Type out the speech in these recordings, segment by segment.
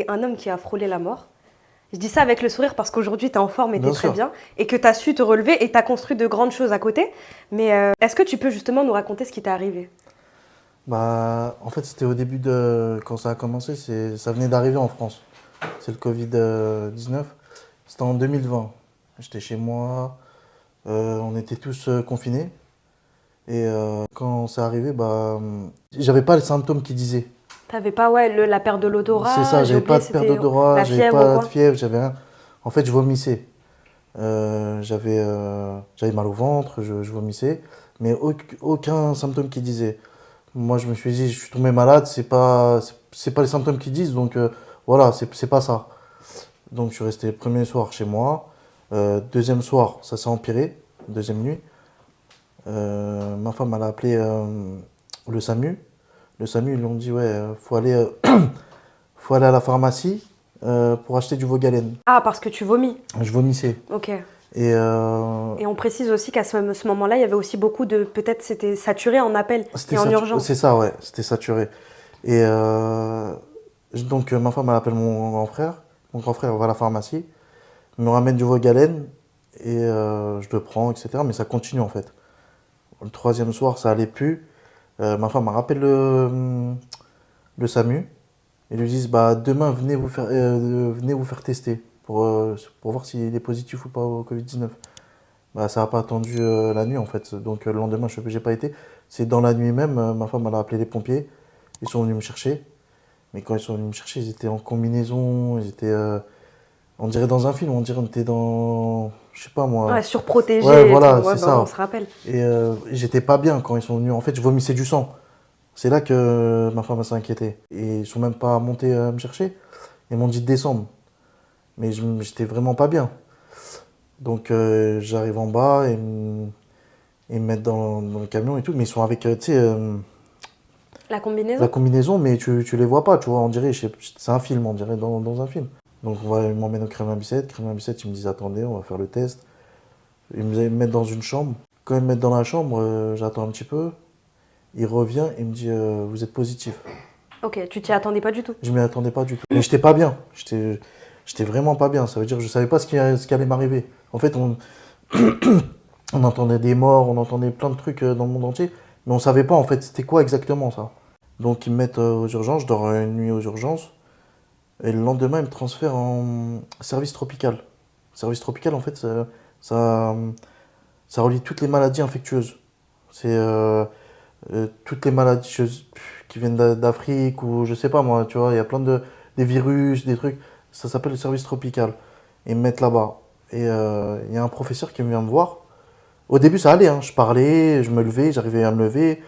es un homme qui a frôlé la mort. Je dis ça avec le sourire parce qu'aujourd'hui, tu es en forme et tu es Bien très sûr. bien et que tu as su te relever et tu as construit de grandes choses à côté. Mais est-ce que tu peux justement nous raconter ce qui t'est arrivé? Bah, en fait, c'était au début de quand ça a commencé, ça venait d'arriver en France. C'est le Covid-19. C'était en 2020. J'étais chez moi, on était tous confinés. Et quand c'est arrivé, bah, j'avais pas les symptômes qui disaient. T'avais pas la perte de C'est l'odorat, ça, j'ai j'avais pas oublié, de perte c'était d'odorat, la j'avais fièvre ou pas de quoi? fièvre, j'avais rien. En fait, je vomissais. J'avais mal au ventre, je vomissais, mais aucun symptôme qui disait. Moi, je me suis dit, je suis tombé malade, c'est pas les symptômes qui disent, donc voilà, c'est pas ça. Donc, je suis resté le premier soir chez moi. Deuxième soir, ça s'est empiré, deuxième nuit. Ma femme, elle a appelé le SAMU. Le SAMU, ils lui ont dit, ouais, faut aller à la pharmacie pour acheter du Vogalène. Ah, parce que tu vomis. Je vomissais. Ok. Et Et on précise aussi qu'à ce moment-là, il y avait aussi beaucoup de... Peut-être c'était saturé en appel c'était et en c'est urgence. ça, ouais, c'était saturé. Et donc, ma femme, elle appelle mon grand frère. Mon grand frère va à la pharmacie, il me ramène du Vogalène et je le prends, etc. Mais ça continue en fait. Le troisième soir, ça allait plus. Ma femme elle rappelle le SAMU. Ils lui disent bah, demain, venez vous faire tester pour voir s'il est positif ou pas au Covid-19. Bah, ça n'a pas attendu la nuit en fait. Donc le lendemain, je n'ai pas été. C'est dans la nuit même, ma femme elle a appelé les pompiers. Ils sont venus me chercher. Mais quand ils sont venus me chercher, ils étaient en combinaison. On dirait dans un film, on dirait on était dans. Je sais pas Ouais, moi. Ouais, surprotégé et tout. voilà, Ouais, c'est bah, on ça. se rappelle. Et j'étais pas bien quand ils sont venus. En fait, je vomissais du sang. C'est là que ma femme s'est inquiétée. Et ils sont même pas montés me chercher. Ils m'ont dit de descendre. Mais j'étais vraiment pas bien. Donc j'arrive en bas et ils me mettent dans le camion et tout. Mais ils sont avec, tu sais, La la combinaison? combinaison, mais tu les vois pas, tu vois. On dirait, c'est un film, on dirait dans un film. Donc ils m'emmènent au Kremlin Bicêtre. Kremlin Bicêtre, ils me disent attendez, on va faire le test. Ils me mettent dans une chambre. Quand ils me mettent dans la chambre, j'attends un petit peu. Il revient et me dit vous êtes positif. Ok, tu t'y attendais pas du tout. Je m'y attendais pas du tout. Mais j'étais pas bien. J'étais vraiment pas bien. Ça veut dire que je savais pas ce qui allait m'arriver. En fait, on entendait des morts, on entendait plein de trucs dans le monde entier, mais on savait pas en fait c'était quoi exactement ça. Donc ils me mettent aux urgences, je dors une nuit aux urgences, et le lendemain ils me transfèrent en service tropical. Service tropical en fait ça, ça relie toutes les maladies infectieuses. C'est toutes les maladies qui viennent d'Afrique ou je sais pas moi, tu vois, il y a plein des virus, des trucs. Ça s'appelle le service tropical. Et ils me mettent là-bas. Et il y a un professeur qui vient me voir. Au début, ça allait, hein. Je parlais, je me levais, j'arrivais à me lever.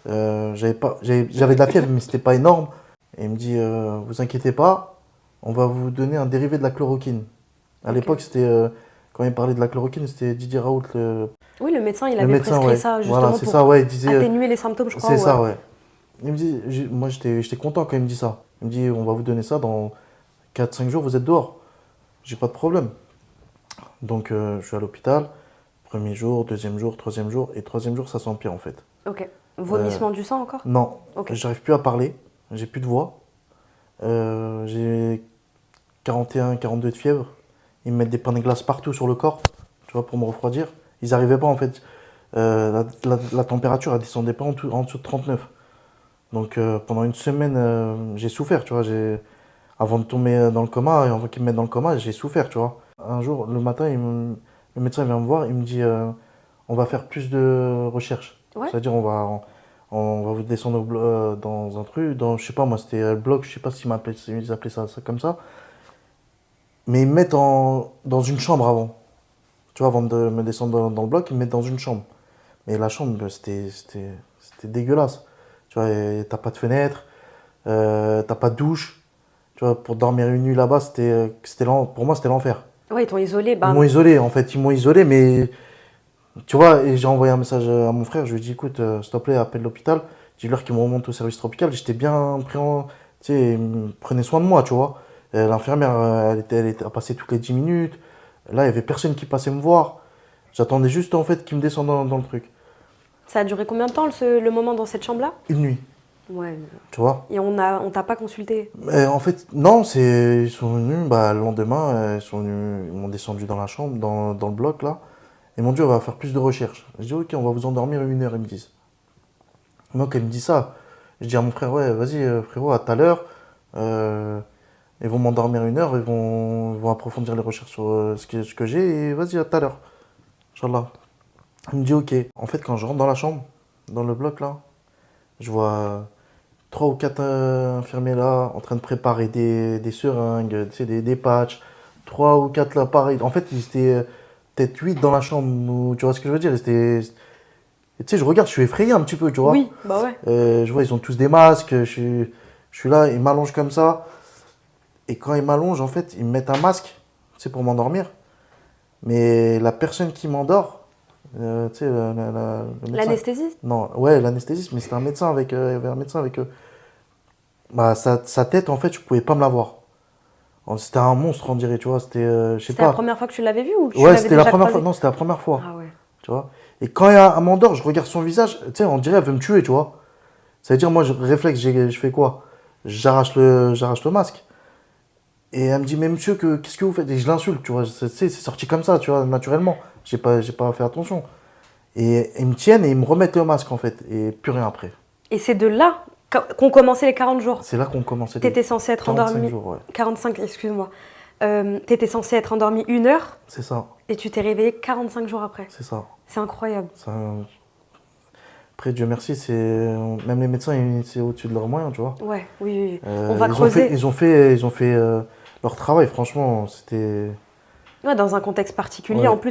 J'avais de la fièvre, mais c'était pas énorme. Et il me dit, vous inquiétez pas, on va vous donner un dérivé de la chloroquine. À Ok. l'époque, quand il parlait de la chloroquine, c'était Didier Raoult, Oui, le médecin, il le avait médecin, prescrit ouais. ça Voilà, justement c'est ça, pour ouais. Il disait, atténuer les symptômes, je crois. c'est Ouais. ça, ouais. Il me dit, moi j'étais content quand il me dit ça. Il me dit, on va vous donner ça dans 4 5 jours, vous êtes dehors. J'ai pas de problème. Donc je suis à l'hôpital. Premier jour, deuxième jour, troisième jour. Et troisième jour, ça s'empire en fait. Ok. Euh, Vomissement du sang encore? non, Ok. j'arrive plus à parler. J'ai plus de voix. J'ai 41 42 de fièvre. Ils me mettent des pains de glace partout sur le corps, tu vois, pour me refroidir. Ils n'arrivaient pas en fait. La température, elle descendait pas en dessous de 39. Donc pendant une semaine, j'ai souffert, tu vois. Avant de tomber dans le coma, et avant qu'ils me mettent dans le coma, j'ai souffert, tu vois. Un jour, le matin, le médecin vient me voir, il me dit on va faire plus de recherches. Ouais. C'est-à-dire, on va vous descendre dans un truc, je sais pas moi, c'était le bloc, je sais pas s'ils appelaient ça comme ça. Mais ils me mettent dans une chambre avant. Tu vois, avant de me descendre dans le bloc, ils me mettent dans une chambre. Mais la chambre, c'était dégueulasse. Tu vois, et t'as pas de fenêtre, t'as pas de douche. Tu vois, pour dormir une nuit là-bas, pour moi, c'était l'enfer. Ouais, ils t'ont isolé. Ils Bah, m'ont isolé, en fait, ils m'ont isolé, mais tu vois, et j'ai envoyé un message à mon frère, je lui ai dit, écoute, s'il te plaît, appelle l'hôpital, dis-leur qu'ils me remontent au service tropical. J'étais bien pris tu sais, ils me prenaient soin de moi, tu vois. L'infirmière, elle passait toutes les 10 minutes. Là, il y avait personne qui passait me voir. J'attendais juste, en fait, qu'ils me descendent dans le truc. ça a duré combien de temps le moment dans cette chambre-là? Une nuit. Ouais. tu vois. Et on t'a pas consulté? Mais en fait, non, ils sont venus, bah, le lendemain, ils m'ont descendu dans la chambre, dans le bloc, là. Ils m'ont dit, on va faire plus de recherches. Je dis, ok, on va vous endormir 1 heure, ils me disent. Moi, quand ils me disent ça, je dis à mon frère, ouais, vas-y, frérot, à tout à l'heure. Euh, Ils vont m'endormir 1 heure, ils vont approfondir les recherches sur ce que j'ai, et vas-y, à tout à l'heure. Inch'Allah. Il me dit, ok. En fait, quand je rentre dans la chambre, dans le bloc, là, je vois 3 ou 4 infirmiers là, en train de préparer des seringues, tu sais, des patchs. 3 ou 4 là, pareil. En fait, ils étaient peut-être 8 dans la chambre, tu vois ce que je veux dire? Et tu sais, je regarde, je suis effrayé un petit peu, tu vois. Oui, bah ouais. Je vois, ils ont tous des masques, je suis là, ils m'allongent comme ça. Et quand ils m'allongent, en fait, ils me mettent un masque, tu sais, pour m'endormir. Mais la personne qui m'endort, tu sais, le médecin. L'anesthésiste? Non, ouais, l'anesthésiste, mais c'était un médecin il y avait un médecin avec eux. Bah, sa tête, en fait, je pouvais pas me la voir. C'était un monstre, on dirait, tu vois. C'était, je sais C'était la pas. première fois que tu l'avais vu ou tu Ouais, l'avais c'était la déjà première croisé? fois. Non, c'était la première fois, Ah ouais. tu vois. Et quand elle m'endort, je regarde son visage, tu sais, on dirait elle veut me tuer, tu vois. Ça veut dire, moi, réflexe, je fais quoi? J'arrache le masque. Et elle me dit, mais monsieur, qu'est-ce que vous faites? Et je l'insulte, tu vois. C'est sorti comme ça, tu vois, naturellement. J'ai pas fait attention. Et ils me tiennent et ils me remettent le masque, en fait. Et plus rien après. Et c'est de là qu'ont commencé les 40 jours. C'est là qu'on commençait les T'étais censé être 45 endormi. jours, ouais. 45, excuse-moi. T'étais censé être endormi 1 heure C'est ça, et tu t'es réveillé 45 jours après. c'est ça. C'est incroyable. Après, Dieu merci, même les médecins, c'est au-dessus de leurs moyens, tu vois. Ouais, oui. On va Ils creuser. ont fait leur travail, franchement, c'était... Ouais, dans un contexte particulier, Ouais. en plus,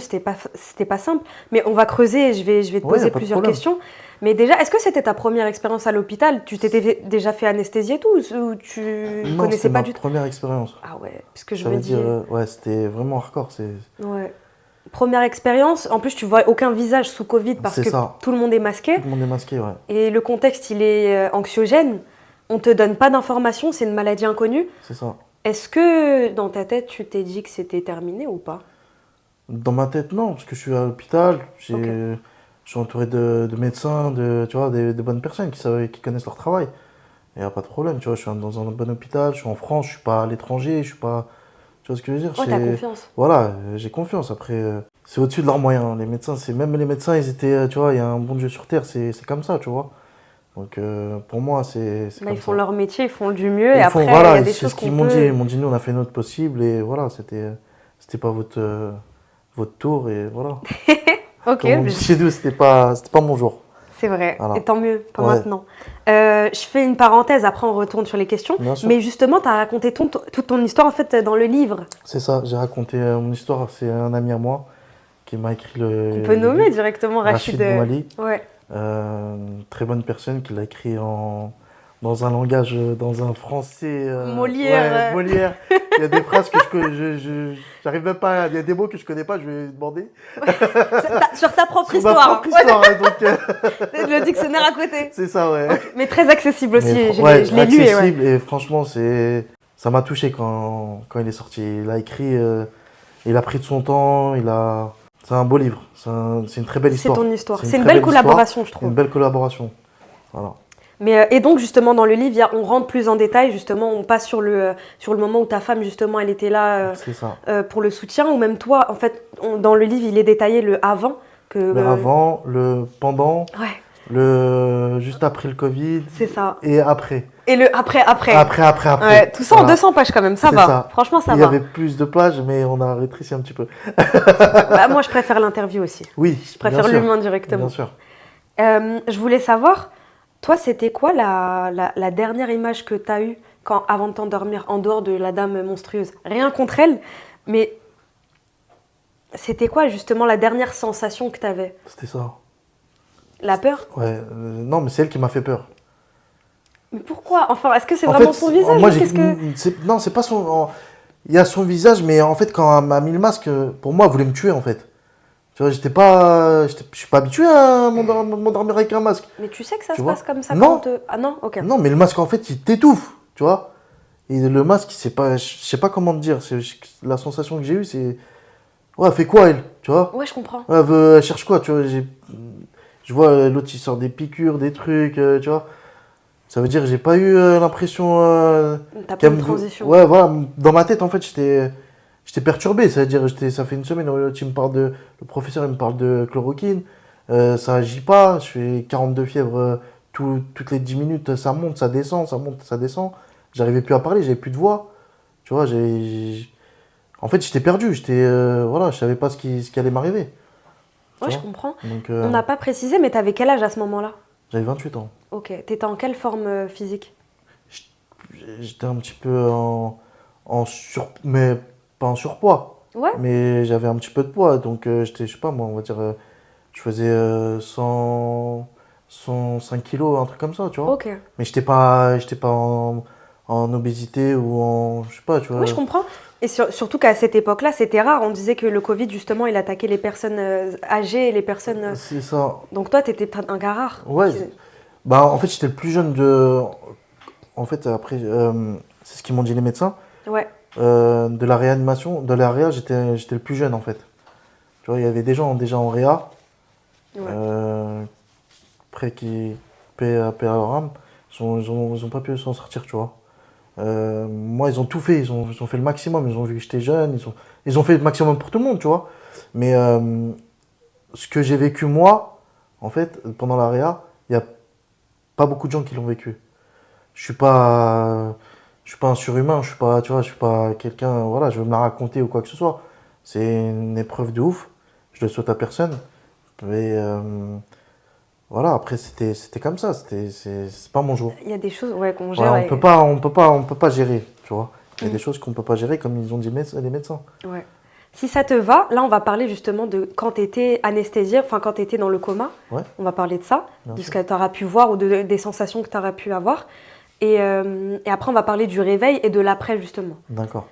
c'était pas simple. Mais on va creuser et je vais te Ouais, y a poser pas de plusieurs problème. questions. Mais déjà, est-ce que c'était ta première expérience à l'hôpital? Tu t'étais déjà fait anesthésier et tout ou tu Non, connaissais c'était pas ma du tout? première expérience. Ah ouais, parce que je Ça me veut dis... dire, ouais, c'était vraiment hardcore, Ouais. Première expérience, en plus tu vois aucun visage sous Covid parce c'est que ça. tout le monde est masqué Tout le monde est masqué, ouais, et le contexte il est anxiogène. On te donne pas d'informations, c'est une maladie inconnue. c'est ça. Est-ce que dans ta tête tu t'es dit que c'était terminé ou pas? Dans ma tête, non, parce que je suis à l'hôpital, Ok. je suis entouré de médecins, tu vois, de bonnes personnes qui connaissent leur travail. Il n'y a pas de problème, tu vois, je suis dans un bon hôpital, je suis en France, je suis pas à l'étranger, je suis pas... Tu vois ce que je veux dire? Ouais, t'as confiance. Voilà, j'ai confiance. Après, c'est au-dessus de leurs moyens. Les médecins, même les médecins, ils étaient, tu vois, il y a un bon Dieu sur terre, c'est comme ça, tu vois. Donc, pour moi, c'est Là, comme ils font ça. leur métier, ils font du mieux et Ils font, après il y voilà, a des c'est choses ce qu'ils qu'on m'ont dit. peut... Ils m'ont dit, nous, on a fait notre possible et voilà, c'était pas votre tour et voilà. Ok, Comme on dit chez nous, c'était pas mon jour. c'est vrai. Voilà. Et tant mieux, pas Ouais. maintenant. Je fais une parenthèse, après on retourne sur les questions. Bien sûr. Mais justement, tu as raconté toute ton histoire en fait dans le livre. C'est ça, j'ai raconté mon histoire. C'est un ami à moi qui m'a écrit On peut le nommer livre. directement Rachid. Rachid Bouali. Ouais. Très bonne personne qui l'a écrit dans un langage, dans un français. Molière, Ouais, Molière. Il y a des phrases que j'arrive même pas. Il y a des mots que je connais pas, je vais demander. Sur ta propre Sur ma histoire. propre histoire, hein, donc, Le dictionnaire à côté. c'est ça, ouais. Mais très accessible aussi. Mais Je l'ai lu. Et ouais. accessible et franchement, ça m'a touché quand il est sorti. Il a écrit, il a pris de son temps, c'est un beau livre. C'est une très belle C'est histoire. ton histoire. C'est une très belle histoire, collaboration, je une trouve. belle collaboration. Voilà. Mais, et donc, justement, dans le livre, on rentre plus en détail. Justement, on passe sur le moment où ta femme, justement, elle était là C'est ça. pour le soutien. Ou même toi, en fait, dans le livre, il est détaillé le avant. Le avant, le pendant, Ouais, juste après le Covid c'est ça. et après. Et le après. Après. Ouais, tout ça en Voilà. 200 pages quand même, ça C'est va. ça. Franchement, ça Il y va. avait plus de pages, mais on a rétréci un petit peu. Bah, moi, je préfère l'interview aussi. Oui, Je préfère bien sûr. l'humain directement. Bien sûr. Je voulais savoir, toi, c'était quoi la dernière image que tu as eue avant de t'endormir, en dehors de la dame monstrueuse? Rien contre elle, mais c'était quoi justement la dernière sensation que tu avais? C'était ça. La peur? Ouais. Non, mais c'est elle qui m'a fait peur. Mais pourquoi? Enfin, est-ce que c'est En vraiment fait, son visage moi, ou qu'est-ce que... non, c'est pas son. Il y a son visage, mais en fait, quand elle m'a mis le masque, pour moi, elle voulait me tuer, en fait. Tu vois, je suis pas habitué à m'endormir avec un masque. Mais tu sais que ça Tu se vois? passe comme ça Non. quand Ah non? Ok. Non, mais le masque, en fait, il t'étouffe, tu vois. Et le masque, je sais pas comment te dire. La sensation que j'ai eue, c'est. Ouais, elle fait quoi, elle? Tu vois? Ouais, je comprends. Ouais, elle cherche quoi, tu vois? Je vois l'autre, il sort des piqûres, des trucs, tu vois. Ça veut dire que j'ai pas eu l'impression T'as pas qu'elle une me... transition. Ouais, voilà, dans ma tête, en fait, j'étais perturbé. Ça veut dire, ça fait une semaine, le professeur, il me parle de chloroquine. Ça agit pas. Je fais 42 fièvres toutes les 10 minutes. Ça monte, ça descend, ça monte, ça descend. J'arrivais plus à parler, j'avais plus de voix. Tu vois, en fait, j'étais perdu. Voilà, je savais pas ce qui allait m'arriver. Tu Ouais, je vois. comprends. Donc, On n'a pas précisé, mais t'avais quel âge à ce moment-là? j'avais 28 ans. Ok. T'étais en quelle forme physique? J'étais un petit peu mais pas en surpoids. Ouais. Mais j'avais un petit peu de poids. Donc, je sais pas, moi, on va dire, je faisais 105 kilos, un truc comme ça, tu vois. Ok. Mais j'étais pas en obésité ou je sais pas, tu Oui, vois. je comprends. Et surtout qu'à cette époque-là, c'était rare. On disait que le Covid, justement, il attaquait les personnes âgées et les personnes. C'est ça. Donc toi, t'étais un gars rare. Ouais. Bah, en fait, j'étais le plus jeune de. En fait, après, c'est ce qu'ils m'ont dit les médecins. Ouais. De la réanimation, de la réa, j'étais le plus jeune, en fait. Tu vois, il y avait des gens déjà en réa, Ouais. après qui paient à leur âme, ils ont pas pu s'en sortir, tu vois. Moi, ils ont tout fait, ils ont fait le maximum, ils ont vu que j'étais jeune, ils ont fait le maximum pour tout le monde, tu vois. Mais ce que j'ai vécu moi, en fait, pendant la réa, il n'y a pas beaucoup de gens qui l'ont vécu. Je suis pas, je suis pas un surhumain, je suis pas, tu vois, je suis pas quelqu'un, voilà, je veux me la raconter ou quoi que ce soit. C'est une épreuve de ouf, je le souhaite à personne. Mais voilà, après c'était comme ça, c'est pas mon jour. Il y a des choses ouais, qu'on Voilà, gère. on peut pas gérer, tu vois. Il y a Mm. des choses qu'on peut pas gérer, comme ils ont dit les médecins. Ouais. Si ça te va, là, on va parler justement de quand tu étais anesthésié, enfin quand tu étais dans le coma. Ouais, On va parler de ça, bien de ce sûr. que tu auras pu voir ou des sensations que tu auras pu avoir. Et après, on va parler du réveil et de l'après, justement. D'accord.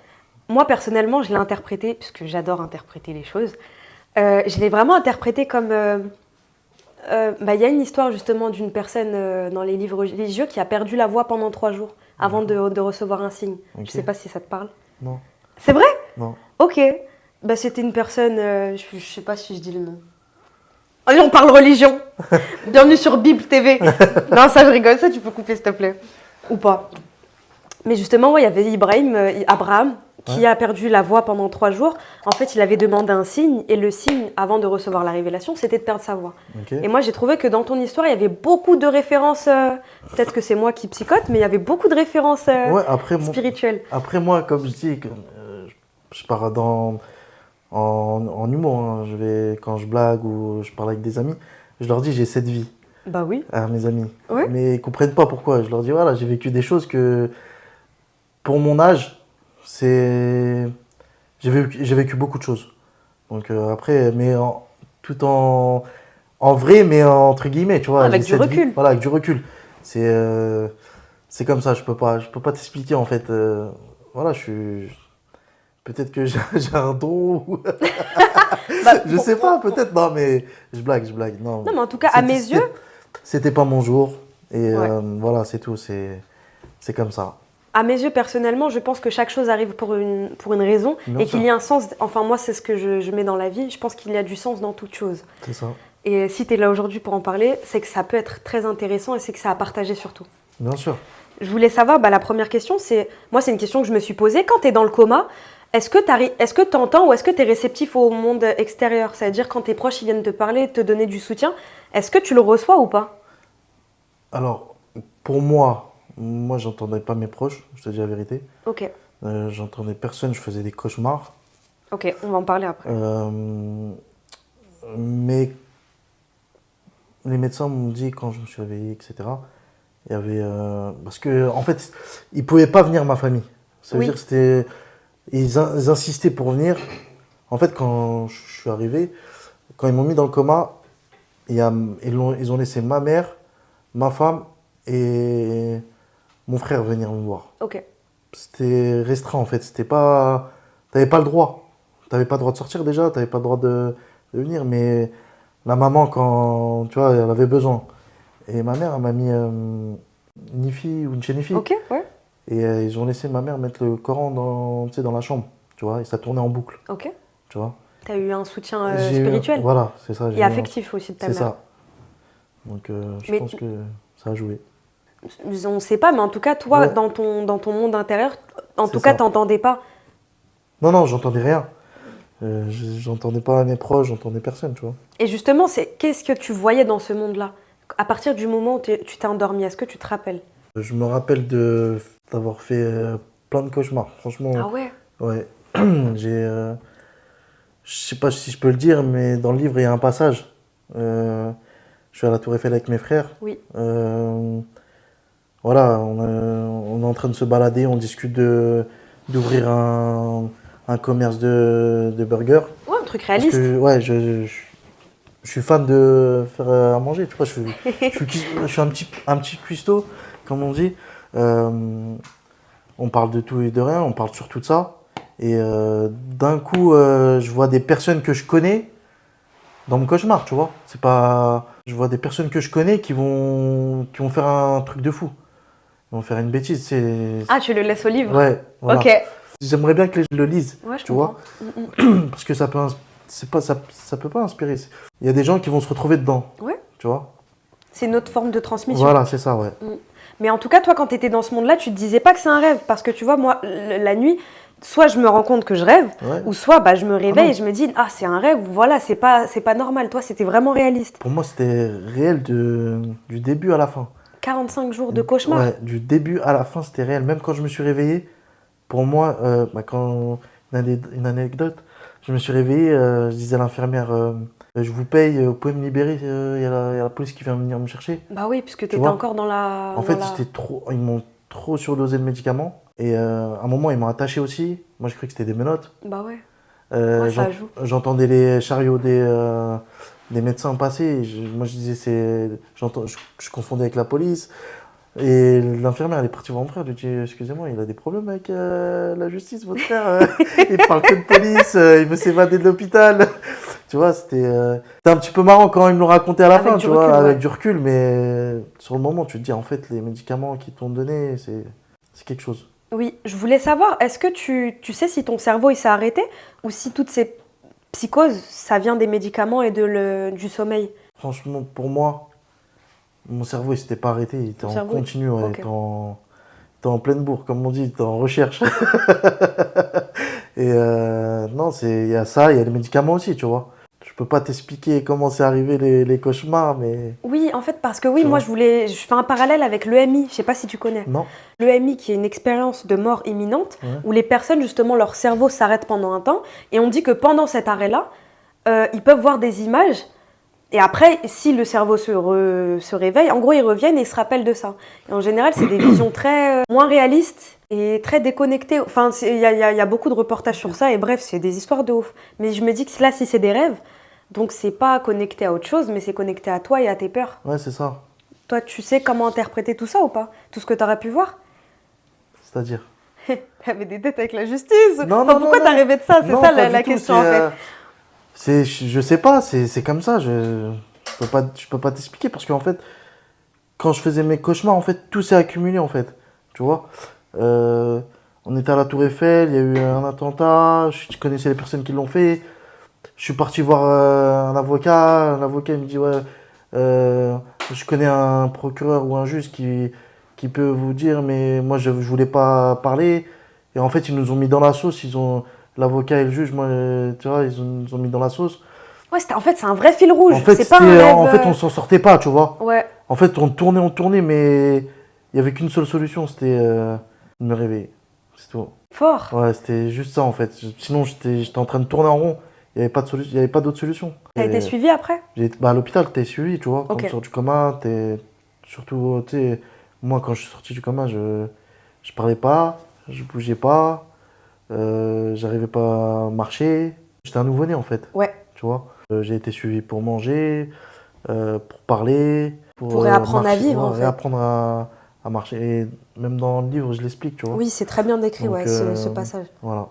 Moi, personnellement, je l'ai interprété, puisque j'adore interpréter les choses, je l'ai vraiment interprété comme... il y a une histoire justement d'une personne dans les livres religieux qui a perdu la voix pendant 3 jours avant de recevoir un signe. Ok. Je sais pas si ça te parle. Non, C'est vrai? non. Ok. C'était une personne, je sais pas si je dis le nom. Allez, on parle religion. Bienvenue sur Bible TV. Non, ça je rigole, ça tu peux couper s'il te plaît. Ou pas. Mais justement, ouais, il y avait Abraham, qui Ouais. a perdu la voix pendant 3 jours. En fait, il avait demandé un signe, et le signe, avant de recevoir la révélation, c'était de perdre sa voix. Ok. Et moi, j'ai trouvé que dans ton histoire, il y avait beaucoup de références, peut-être que c'est moi qui psychote, mais il y avait beaucoup de références Ouais, spirituelles. après moi, comme je dis, je pars en humour, hein. Quand je blague ou je parle avec des amis, je leur dis j'ai cette vie Bah oui. à mes amis. Ouais. Mais ils comprennent pas pourquoi. Je leur dis voilà, j'ai vécu des choses que pour mon âge, c'est j'ai vécu beaucoup de choses. Donc après, tout en vrai, mais entre guillemets, tu vois, Avec j'ai du cette vie, recul. voilà, avec du recul. C'est c'est comme ça, je peux pas t'expliquer en fait. Voilà, peut-être que j'ai un don. Je sais pas, peut-être. Non, mais je blague. Non, Non, mais en tout cas, à mes yeux, c'était pas mon jour. Et Ouais. voilà, c'est tout. C'est comme ça. personnellement, je pense que chaque chose arrive pour une raison Bien et qu'il sûr. y a un sens. Enfin, moi, c'est ce que je mets dans la vie. Je pense qu'il y a du sens dans toute chose. C'est ça. Et si tu es là aujourd'hui pour en parler, c'est que ça peut être très intéressant et c'est que ça a partagé surtout. Bien sûr. Je voulais savoir, la première question, c'est une question que je me suis posée. Quand tu es dans le coma, est-ce que tu entends ou est-ce que tu es réceptif au monde extérieur? C'est-à-dire quand tes proches ils viennent te parler, te donner du soutien, est-ce que tu le reçois ou pas? Alors, pour moi, j'entendais pas mes proches, je te dis la vérité. Ok, J'entendais personne, je faisais des cauchemars. ok, on va en parler après. Mais les médecins m'ont dit quand je me suis réveillé, etc. Il y avait parce que en fait, ils pouvaient pas venir ma famille. Ça veut Oui. dire que ils insistaient pour venir. En fait, quand je suis arrivé, quand ils m'ont mis dans le coma, ils ont laissé ma mère, ma femme et mon frère venir me voir. Ok, C'était restreint en fait. T'avais pas le droit. T'avais pas le droit de sortir déjà. T'avais pas le droit de venir. Mais la maman, quand tu vois, elle avait besoin. Et ma mère, elle m'a mis Nifi ou Nifi. ok, ouais, Et ils ont laissé ma mère mettre le Coran dans la chambre. Tu vois, et ça tournait en boucle. ok. Tu vois. T'as eu un soutien J'ai eu- spirituel voilà, c'est ça. et affectif aussi de ta C'est mère. ça. Donc je Mais pense que ça a joué. On ne sait pas, mais en tout cas, toi, Ouais, dans ton monde intérieur, en c'est tout cas, ça. t'entendais pas. Non, non, j'entendais rien. J'entendais pas mes proches, j'entendais personne, tu vois. Et justement, qu'est-ce que tu voyais dans ce monde-là? À partir du moment où tu t'es endormi, est-ce que tu te rappelles? Je me rappelle d'avoir fait plein de cauchemars. Franchement, Ah ouais? ouais. J'ai, je sais pas si je peux le dire, mais dans le livre, il y a un passage. Euh, je suis à la Tour Eiffel avec mes frères. Oui. Euh, voilà, on est en train de se balader, on discute d'ouvrir un commerce de burgers. Ouais, un truc Parce réaliste. que, ouais, je suis fan de faire à manger, tu vois. Je suis un petit cuistot, comme on dit. Euh, on parle de tout et de rien, on parle surtout de ça. Et d'un coup, je vois des personnes que je connais dans mon cauchemar, tu vois. C'est pas. Je vois des personnes que je connais qui vont faire un truc de fou. Ils vont faire une bêtise, c'est. Ah, tu le laisses au livre? Ouais, Ok. voilà. J'aimerais bien que les gens le lisent, Ouais, je tu vois. comprends. Mm. Parce que c'est pas, ça peut pas inspirer. Il y a des gens qui vont se retrouver dedans, Ouais. tu vois. C'est une autre forme de transmission. Voilà, c'est ça, ouais. Mm. Mais en tout cas, toi, quand tu étais dans ce monde-là, tu te disais pas que c'est un rêve. Parce que tu vois, moi, la nuit, soit je me rends compte que je rêve, Ouais. ou soit bah, je me Ah réveille non. et je me dis, ah, c'est un rêve, voilà, c'est pas normal. Toi, c'était vraiment réaliste. Pour moi, c'était réel du début à la fin. 45 jours de cauchemar. Ouais, du début à la fin, c'était réel. Même quand je me suis réveillé, pour moi, une anecdote, je me suis réveillé, je disais à l'infirmière, je vous paye, vous pouvez me libérer, il y a la police qui vient venir me chercher. Bah oui, puisque tu Tu étais vois? encore En fait, ils m'ont trop surdosé le médicament. Et à un moment, ils m'ont attaché aussi. Moi, je croyais que c'était des menottes. Bah ouais, ouais, ça joue. J'entendais les chariots des médecins passer. Moi, je disais, je confondais avec la police. Et l'infirmière, elle est partie voir mon frère. Elle lui dit, excusez-moi, il a des problèmes avec la justice, votre frère. Il parle que de police, il veut s'évader de l'hôpital. Tu vois, c'était un petit peu marrant quand ils me l'ont raconté à la Avec fin, du tu vois, recul, avec ouais. du recul. Mais sur le moment, tu te dis, en fait, les médicaments qu'ils t'ont donnés, c'est quelque chose. Oui, je voulais savoir, est-ce que tu sais si ton cerveau il s'est arrêté ou si toutes ces psychoses, ça vient des médicaments et du sommeil? Franchement, pour moi, mon cerveau, il s'était pas arrêté. Il était Ton en cerveau, continu, ouais, ok. t'es en pleine bourre, comme on dit, t'es en recherche. Et non, il y a ça, il y a les médicaments aussi, tu vois. Je peux pas t'expliquer comment c'est arrivé les cauchemars, mais Oui, en fait, parce que oui, tu moi vois. je fais un parallèle avec l'EMI, je sais pas si tu connais. Non, L'EMI qui est une expérience de mort imminente ouais, où les personnes, justement, leur cerveau s'arrête pendant un temps et on dit que pendant cet arrêt-là, ils peuvent voir des images. Et après, si le cerveau se réveille, en gros, ils reviennent et ils se rappellent de ça. Et en général, c'est des visions très moins réalistes et très déconnectées. Enfin, il y a beaucoup de reportages sur ça et bref, c'est des histoires de ouf. Mais je me dis que là, si c'est des rêves, donc c'est pas connecté à autre chose, mais c'est connecté à toi et à tes peurs. ouais, c'est ça. Toi, tu sais comment interpréter tout ça ou pas? Tout ce que tu aurais pu voir? C'est-à-dire. T'avais des dettes avec la justice. Non, Enfin, non, non, pourquoi t'as non. rêvé de ça? C'est Non, ça pas du la tout. question en fait. Je sais pas, c'est comme ça. Je peux pas t'expliquer parce qu'en fait, quand je faisais mes cauchemars, en fait, tout s'est accumulé, en fait. Tu vois. Euh, on était à la Tour Eiffel, il y a eu un attentat, je connaissais les personnes qui l'ont fait. Je suis parti voir un avocat il me dit ouais, je connais un procureur ou un juge qui peut vous dire, mais moi je voulais pas parler. Et en fait, ils nous ont mis dans la sauce, l'avocat et le juge, moi, tu vois, nous ont mis dans la sauce. Ouais, en fait, c'est un vrai fil rouge. En fait, C'est pas un rêve. en fait, on s'en sortait pas, tu vois. Ouais, En fait, on tournait, mais il y avait qu'une seule solution, c'était de me réveiller. C'est tout. fort. Ouais, c'était juste ça en fait. Sinon, j'étais en train de tourner en rond. Il n'y avait pas de solution, il y avait pas d'autre solution. T'as été suivi après? Bah, à l'hôpital, t'es suivi, tu vois. Quand Ok. tu sors du coma, surtout, tu sais, moi, quand je suis sorti du coma, je parlais pas, je bougeais pas, j'arrivais pas à marcher. J'étais un nouveau-né, en fait, Ouais. tu vois. J'ai été suivi pour manger, pour parler, Pour réapprendre à marcher, vivre ouais, en fait. réapprendre à marcher. Et même dans le livre, je l'explique, tu vois. Oui, c'est très bien décrit, Donc, ouais, ce passage. voilà.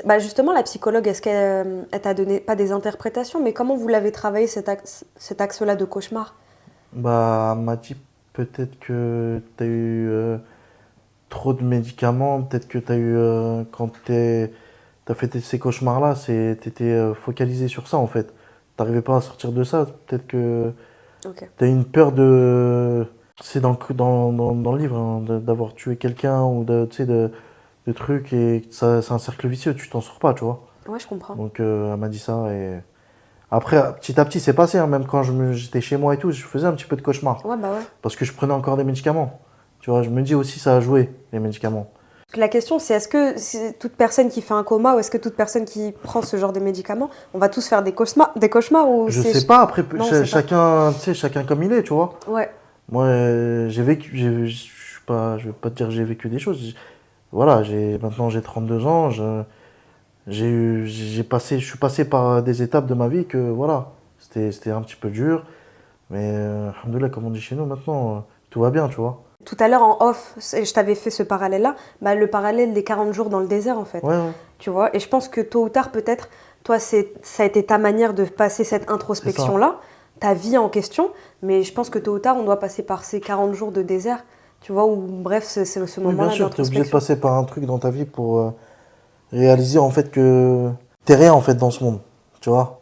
Bah justement, la psychologue, est-ce qu'elle elle t'a donné, pas des interprétations, mais comment vous l'avez travaillé cet axe-là de cauchemar? Bah, elle m'a dit peut-être que tu as eu trop de médicaments, peut-être que tu as eu, quand tu as fait ces cauchemars-là, tu étais focalisé sur ça en fait. Tu n'arrivais pas à sortir de ça. Peut-être que Ok. tu as eu une peur de. C'est dans le livre, hein, d'avoir tué quelqu'un ou tu sais, de trucs, et ça, c'est un cercle vicieux, tu t'en sors pas, tu vois. Ouais, je comprends. Donc elle m'a dit ça, et après, petit à petit, c'est passé, hein, même quand j'étais chez moi et tout, je faisais un petit peu de cauchemar, Ouais, bah ouais. parce que je prenais encore des médicaments. Tu vois, je me dis aussi, ça a joué, les médicaments. La question, c'est est-ce que c'est toute personne qui fait un coma ou est-ce que toute personne qui prend ce genre de médicaments, on va tous faire des cauchemars ou Je c'est... sais pas, après, Non, on sait pas. chacun, tu sais, chacun comme il est, tu vois. Ouais. Moi, j'ai vécu, je suis pas, je vais pas te dire que j'ai vécu des choses. Voilà, maintenant j'ai 32 ans, je suis passé par des étapes de ma vie que, voilà, c'était un petit peu dur. Mais, alhamdoulilah, comme on dit chez nous, maintenant, tout va bien, tu vois. Tout à l'heure en off, je t'avais fait ce parallèle-là, bah, le parallèle des 40 jours dans le désert en fait. Ouais, ouais, Tu vois, et je pense que tôt ou tard, peut-être, toi, ça a été ta manière de passer cette c'est ça. introspection-là, ta vie en question, mais je pense que tôt ou tard, on doit passer par ces 40 jours de désert, tu vois, ou bref, c'est ce Oui, bien moment-là sûr, tu es obligé de d'introspection. passer par un truc dans ta vie pour réaliser en fait que t'es rien en fait dans ce monde, tu vois.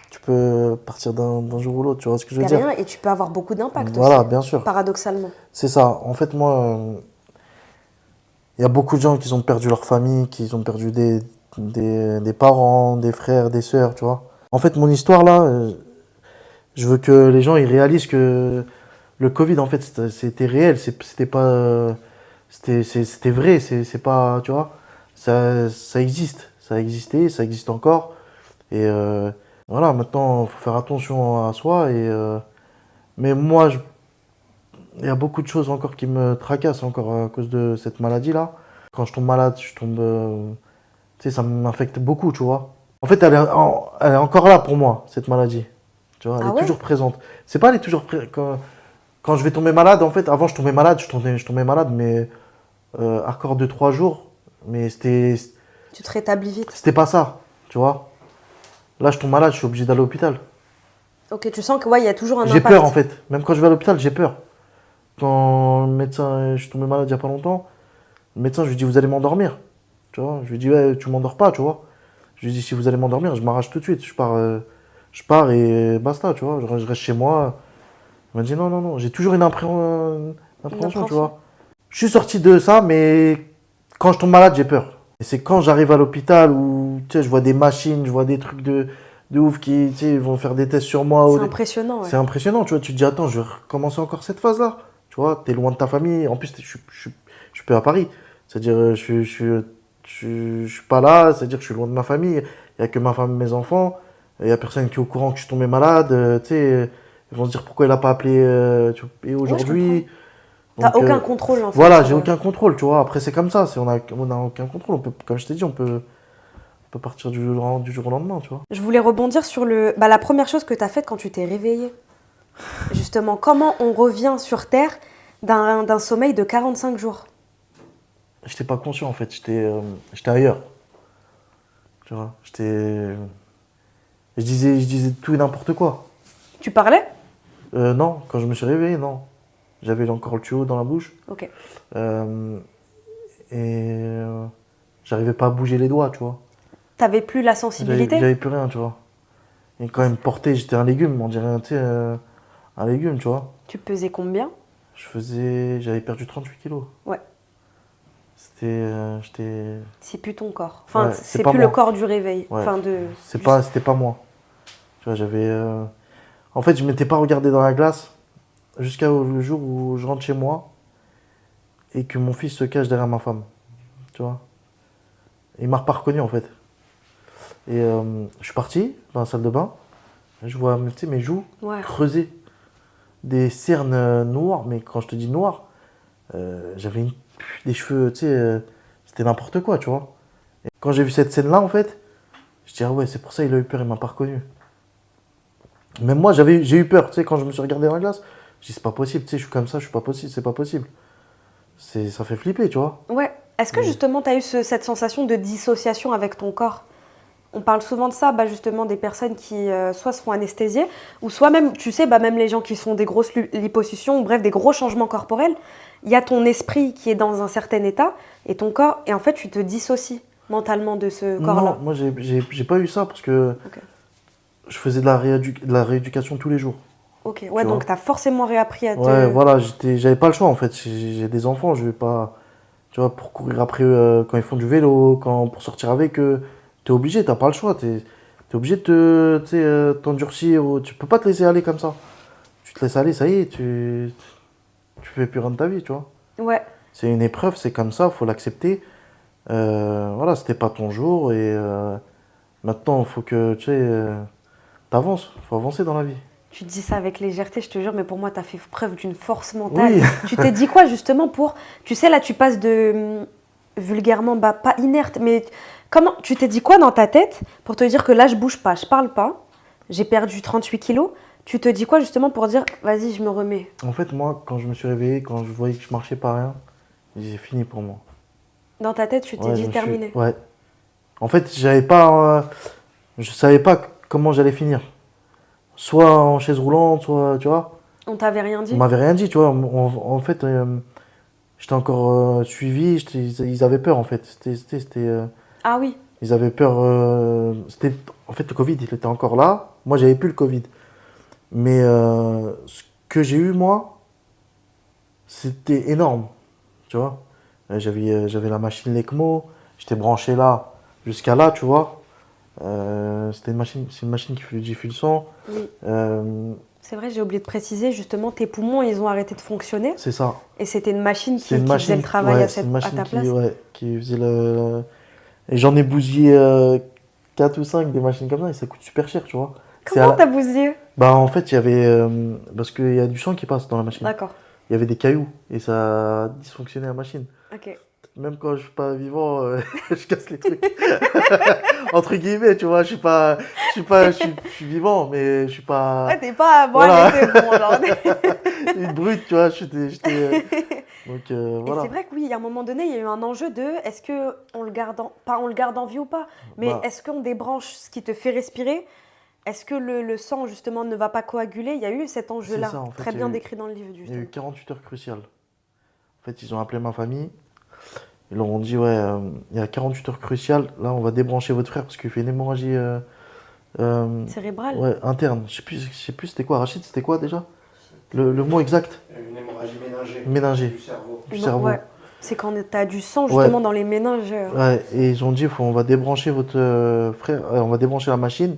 Tu peux partir d'un jour ou l'autre, tu vois ce que je veux T'es dire? rien et tu peux avoir beaucoup d'impact aussi, Voilà, bien sûr. paradoxalement. C'est ça. En fait, moi, il y a beaucoup de gens qui ont perdu leur famille, qui ont perdu des parents, des frères, des sœurs, tu vois. En fait, mon histoire là, je veux que les gens ils réalisent que le Covid, en fait, c'était réel, c'était pas, c'était vrai, c'est pas, tu vois, ça existe, ça a existé, ça existe encore, et voilà, maintenant, faut faire attention à soi, mais moi, il y a beaucoup de choses encore qui me tracassent encore à cause de cette maladie-là. Quand je tombe malade, tu sais, ça m'affecte beaucoup, tu vois. En fait, elle est encore là pour moi, cette maladie, tu vois, elle Ah est ouais? toujours présente. C'est pas, elle est toujours quand je vais tomber malade, en fait, avant je tombais malade, je tombais malade, mais hardcore de 3 jours, mais Tu te rétablis vite. c'était pas ça, tu vois. Là, je tombe malade, je suis obligé d'aller à l'hôpital. Ok, tu sens que ouais, il y a toujours un J'ai peur, en impact. fait. Même quand je vais à l'hôpital, j'ai peur. Quand le médecin, je suis tombé malade il y a pas longtemps, le médecin, je lui dis, vous allez m'endormir. Tu vois, je lui dis, ouais, tu m'endors pas, tu vois. Je lui dis, si vous allez m'endormir, je m'arrache tout de suite. Je pars et basta, tu vois. Je reste chez moi. Il m'a dit, non, non, non, j'ai toujours une Une appréhension, tu appréhension. vois. Je suis sorti de ça, mais quand je tombe malade, j'ai peur. Et c'est quand j'arrive à l'hôpital où, tu sais, je vois des machines, je vois des trucs de ouf qui, tu sais, ils vont faire des tests sur moi. C'est impressionnant, ouais. C'est impressionnant, tu vois. Tu te dis, attends, je vais recommencer encore cette phase-là. Tu vois, t'es loin de ta famille. En plus, je suis plus à Paris. C'est-à-dire, je suis pas là. C'est-à-dire que je suis loin de ma famille. Il n'y a que ma femme et mes enfants. Il n'y a personne qui est au courant que je suis tombé malade. Tu sais, ils vont se dire pourquoi il n'a pas appelé et Ouais, je comprends. aujourd'hui. T'as Donc, aucun contrôle en fait voilà, sur. j'ai aucun contrôle, tu vois. Après, c'est comme ça. On a aucun contrôle. Comme je t'ai dit, on peut partir du jour au lendemain, tu vois. Je voulais rebondir sur la première chose que t'as faite quand tu t'es réveillé. Justement, comment on revient sur Terre d'un sommeil de 45 jours? J'étais pas conscient, en fait. J'étais ailleurs, tu vois. Je disais tout et n'importe quoi. Tu parlais? Non, quand je me suis réveillé, non. J'avais encore le tuyau dans la bouche. Ok. Euh, et j'arrivais pas à bouger les doigts, tu vois. T'avais plus la J'avais sensibilité? j'avais plus rien, tu vois. Et quand ils me portaient, j'étais un légume, on dirait, tu sais, un légume, tu vois. Tu pesais combien? J'avais perdu 38 kilos. Ouais. J'étais, C'est plus ton corps. Enfin, ouais, c'est c'est pas plus le moi. corps du réveil. Ouais, Enfin, c'était pas moi. Tu vois, en fait, je m'étais pas regardé dans la glace jusqu'au le jour où je rentre chez moi et que mon fils se cache derrière ma femme, tu vois. Il m'a pas reconnu, en fait. Et je suis parti dans la salle de bain. Je vois, tu sais, mes joues Ouais. creusées. Des cernes noires, mais quand je te dis noires, j'avais des cheveux, tu sais, c'était n'importe quoi, tu vois. Et quand j'ai vu cette scène-là, en fait, je dis, ah ouais, c'est pour ça qu'il a eu peur, il m'a pas reconnu. Même moi, j'ai eu peur, tu sais, quand je me suis regardé dans la glace, je dis, c'est pas possible, tu sais, je suis comme ça, je suis pas possible, c'est pas possible. Ça fait flipper, tu vois. Ouais. Est-ce que Et- justement t'as eu cette sensation de dissociation avec ton corps? On parle souvent de ça, justement, des personnes qui soit se font anesthésier, ou soit même, tu sais, même les gens qui font des grosses liposuctions, ou bref, des gros changements corporels, il y a ton esprit qui est dans un certain état, et ton corps, et en fait, tu te dissocies mentalement de ce Non, corps-là. moi, j'ai pas eu ça parce que Ok. je faisais de la rééducation tous les jours. Ok, Tu ouais, vois. donc t'as forcément réappris à Ouais, te... voilà, j'avais pas le choix en fait. J'ai des enfants, je vais pas, tu vois, pour courir après eux quand ils font du vélo, pour sortir avec eux, t'es obligé, t'as pas le choix. T'es obligé de tu sais, t'endurcir. Tu peux pas te laisser aller comme ça. Tu te laisses aller, ça y est, tu fais plus rien de ta vie, tu vois. Ouais, C'est une épreuve, c'est comme ça, faut l'accepter. Voilà, c'était pas ton jour et maintenant, il faut que tu sais, t'avances, faut avancer dans la vie. tu dis ça avec légèreté, je te jure, mais pour moi, t'as fait preuve d'une force mentale. Oui, Tu t'es dit quoi justement pour... Tu sais, là, tu passes de vulgairement, bah, pas inerte, mais comment... Tu t'es dit quoi dans ta tête pour te dire que là, je bouge pas, je parle pas, j'ai perdu 38 kilos. Tu te dis quoi justement pour dire, vas-y, je me remets? en fait, moi, quand je me suis réveillé, quand je voyais que je marchais pas rien, j'ai fini pour moi. Dans ta tête, tu t'es Ouais, dit terminé. ouais. En fait, j'avais pas, je savais pas comment j'allais finir. Soit en chaise roulante, soit, tu vois. On t'avait rien On dit? m'avait rien dit, tu vois. En fait, j'étais encore suivi. Ils avaient peur, en fait. Ah oui, Ils avaient peur. En fait, le Covid, il était encore là. Moi, j'avais plus le Covid. Mais ce que j'ai eu, moi, c'était énorme, tu vois. J'avais la machine l'ECMO. J'étais branché là, jusqu'à là, tu vois. C'est une machine qui fluidifie le sang. oui. Euh, C'est vrai, j'ai oublié de préciser, justement, tes poumons, ils ont arrêté de fonctionner. c'est ça. Et c'était une machine C'est une qui faisait le machine, travail ouais, c'est une à machine ta place. qui faisait Et j'en ai bousillé 4 ou 5 des machines comme ça et ça coûte super cher, tu vois. Comment t'as bousillé? Bah en fait, il y avait... parce qu'il y a du sang qui passe dans la machine. D'accord, Il y avait des cailloux et ça a dysfonctionné la machine. ok. Même quand je suis pas vivant, je casse les trucs. Entre guillemets, tu vois, je suis vivant, mais je suis pas... Ouais, t'es pas... Bon, Voilà. allez, c'est bon, genre. Une brute, tu vois, donc Et c'est voilà. vrai que oui, à un moment donné, il y a eu un enjeu de est-ce que on le garde pas on le garde en vie ou pas, mais Bah, est-ce qu'on débranche ce qui te fait respirer? Est-ce que le sang justement ne va pas coaguler? Il y a eu cet c'est enjeu-là, ça, en fait, très bien décrit dans le livre il y a eu justement. 48 heures cruciales. En fait, ils ont appelé ma famille. Ils leur ont dit, ouais, il y a 48 heures cruciales. Là, on va débrancher votre frère parce qu'il fait une hémorragie Cérébral? ouais, interne. Je sais plus c'était quoi. Rachid, c'était quoi déjà? Le mot exact? Une hémorragie ménagée Méningée du cerveau. du Non, cerveau. ouais. C'est quand t'as du sang Ouais, justement dans les méninges. ouais. Et ils ont dit, on va débrancher votre frère, on va débrancher la machine.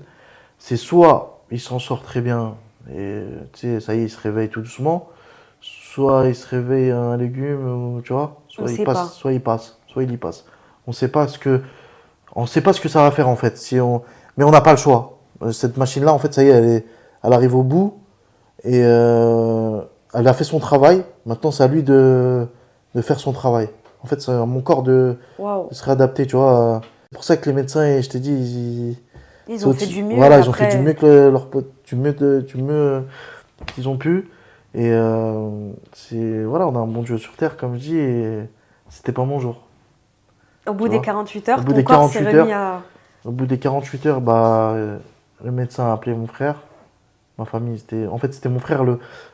C'est soit il s'en sort très bien et tu sais, ça y est, il se réveille tout doucement. Soit il se réveille un légume, tu vois. On Soit il sait passe, pas. soit il passe, soit il y passe. On sait pas ce que On sait pas ce que ça va faire en fait. Mais on n'a pas le choix. Cette machine-là, en fait, ça y est, elle arrive au bout et elle a fait son travail. Maintenant, c'est à lui de faire son travail. En fait, c'est à mon corps Waouh. de se réadapter, tu vois. C'est pour ça que les médecins, et je t'ai dit, Ils c'est ont fait au-dessus. du mieux. Voilà, Et ils ont fait du mieux après, que leur pote, du mieux qu'ils ont pu. Et voilà, on a un bon Dieu sur terre, comme je dis, et c'était pas mon jour. au bout Tu des vois. 48 Au heures, bout ton des corps s'est 48 remis heures, à. Au bout des 48 heures, bah, le médecin a appelé mon frère. Ma famille, en fait, c'était mon frère.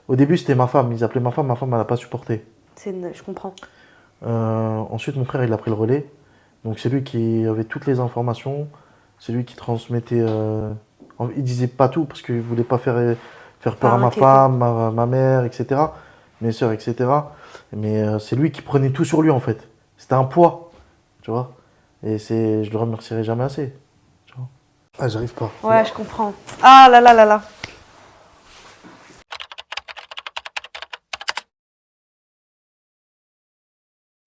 Au début, c'était ma femme. Ils appelaient ma femme elle n'a pas supporté. Je comprends. Ensuite, mon frère, il a pris le relais. Donc, c'est lui qui avait toutes les informations. C'est lui qui transmettait. Il disait pas tout parce qu'il voulait pas faire Pas peur à ma inquiété. femme, ma mère, etc. Mes soeurs, etc. Mais c'est lui qui prenait tout sur lui, en fait. C'était un poids, tu vois. Et je le remercierai jamais assez. Tu vois. Ah, j'arrive pas. Ouais, je comprends. Ah là là là là.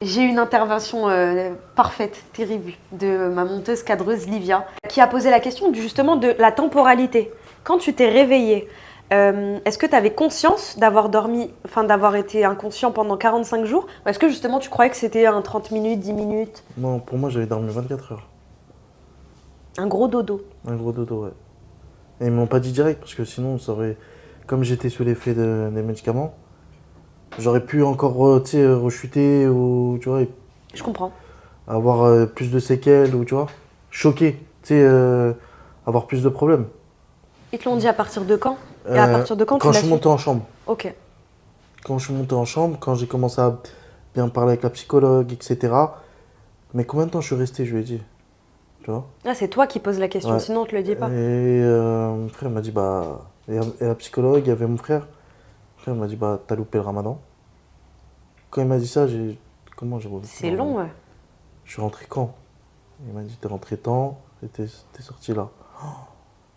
J'ai eu une intervention parfaite, terrible, de ma monteuse cadreuse Livia, qui a posé la question justement de la temporalité. Quand tu t'es réveillée, est-ce que tu avais conscience d'avoir dormi, enfin d'avoir été inconscient pendant 45 jours? Ou est-ce que justement tu croyais que c'était un 30 minutes, 10 minutes, Non, pour moi, j'avais dormi 24 heures. un gros dodo? Un gros dodo, ouais. Et ils m'ont pas dit direct parce que sinon, ça aurait. Comme j'étais sous l'effet des médicaments, j'aurais pu encore tu sais, rechuter ou tu vois, Je comprends. avoir plus de séquelles ou tu vois, choquer, tu sais, avoir plus de problèmes. Ils te l'ont dit à partir de quand? Et à partir de quand tu Quand je l'as suis su? monté en chambre. Ok. Quand je suis monté en chambre, quand j'ai commencé à bien parler avec la psychologue, etc. Mais combien de temps je suis resté, je lui ai dit. Tu vois? Ah, c'est toi qui poses la question, Ouais. sinon on te le dit Et pas. mon frère m'a dit, bah, Et la psychologue, il y avait mon frère. Mon frère m'a dit, bah, t'as loupé le ramadan. Quand il m'a dit ça, comment j'ai loupé le C'est ramadan? long, ouais. Je suis rentré quand? Il m'a dit, t'es rentré tant, et t'es sorti là.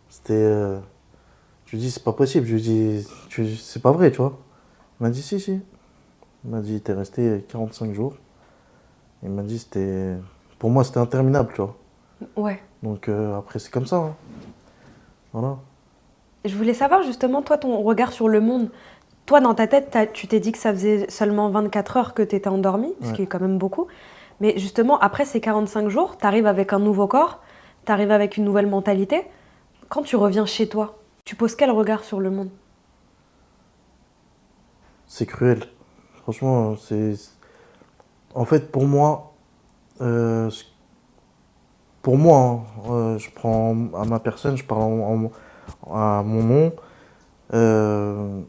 C'était. Je lui dis, c'est pas possible. Je lui dis, c'est pas vrai, tu vois. Il m'a dit, si, si. Il m'a dit, t'es resté 45 jours. Il m'a dit, c'était. Pour moi, c'était interminable, tu vois. Ouais. Donc après, c'est comme ça, hein. Voilà. Je voulais savoir justement, toi, ton regard sur le monde. Toi, dans ta tête, tu t'es dit que ça faisait seulement 24 heures que tu étais endormi, ce Ouais. qui est quand même beaucoup. Mais justement, après ces 45 jours, tu arrives avec un nouveau corps, tu arrives avec une nouvelle mentalité. Quand tu reviens chez toi, tu poses quel regard sur le monde? C'est cruel. Franchement, c'est. En fait, pour moi, euh, pour moi, hein, je prends à ma personne, je parle à mon nom. Euh,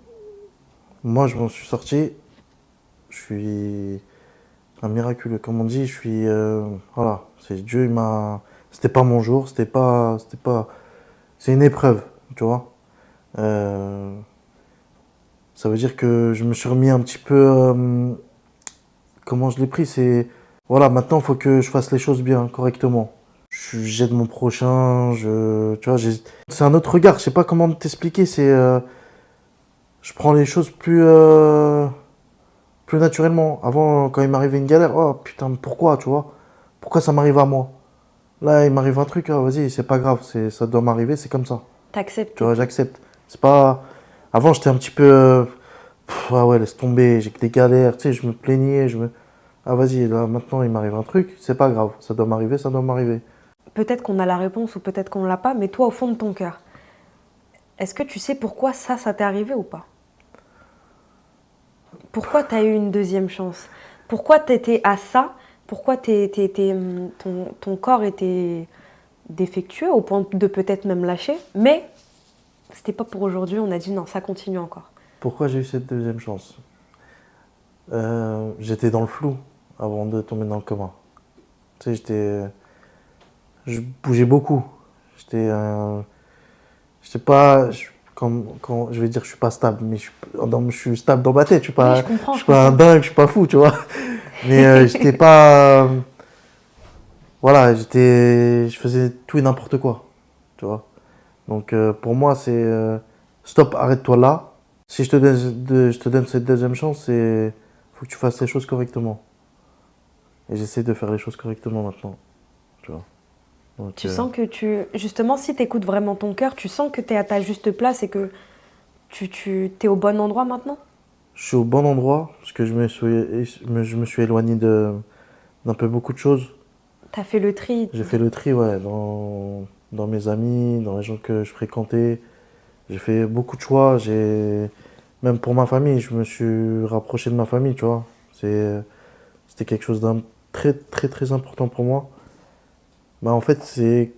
Moi, je m'en suis sorti. Je suis un miraculeux, comme on dit. Je suis, voilà, c'est Dieu. Il m'a. C'était pas mon jour. C'était pas. C'est une épreuve, tu vois. Euh, Ça veut dire que je me suis remis un petit peu. Comment je l'ai pris, c'est. Voilà, maintenant, il faut que je fasse les choses bien, correctement. J'aide mon prochain, tu vois, c'est un autre regard, je sais pas comment t'expliquer, c'est. Je prends les choses plus naturellement. Avant, quand il m'arrivait une galère, oh putain, mais pourquoi, tu vois? Pourquoi ça m'arrive à moi? Là, il m'arrive un truc, ah, vas-y, c'est pas grave, ça doit m'arriver, c'est comme ça. T'acceptes Tu et vois, tout. j'accepte. C'est pas. Avant, j'étais un petit peu. Ah ouais, laisse tomber, j'ai que des galères, tu sais, je me plaignais, ah vas-y, là maintenant il m'arrive un truc, c'est pas grave, ça doit m'arriver, ça doit m'arriver. Peut-être qu'on a la réponse ou peut-être qu'on l'a pas, mais toi, au fond de ton cœur, est-ce que tu sais pourquoi ça t'est arrivé ou pas? Pourquoi tu as eu une deuxième chance? Pourquoi tu étais à ça? Pourquoi ton corps était défectueux au point de peut-être même lâcher? Mais c'était pas pour aujourd'hui, on a dit non, ça continue encore. Pourquoi j'ai eu cette deuxième chance? J'étais dans le flou avant de tomber dans le coma. Tu sais, je bougeais beaucoup. J'étais. J'étais pas. Je vais dire, je suis pas stable, mais je suis stable dans ma tête. Oui, Je je suis pas un comprends. dingue, je suis pas fou, tu vois. Mais j'étais pas. Voilà, je faisais tout et n'importe quoi, tu vois. Donc pour moi, c'est stop, arrête-toi là. Si je te donne cette deuxième chance, c'est faut que tu fasses les choses correctement. Et j'essaie de faire les choses correctement maintenant, tu vois. Donc Tu sens que justement, si tu écoutes vraiment ton cœur, tu sens que tu es à ta juste place et que tu t'es au bon endroit maintenant? je suis au bon endroit parce que je me suis éloigné d'un peu beaucoup de choses. T'as fait le tri. J'ai fait le tri, ouais, dans mes amis, dans les gens que je fréquentais. J'ai fait beaucoup de choix. Même pour ma famille, je me suis rapproché de ma famille, tu vois. C'était quelque chose d'un très, très, très important pour moi. Bah, en fait, c'est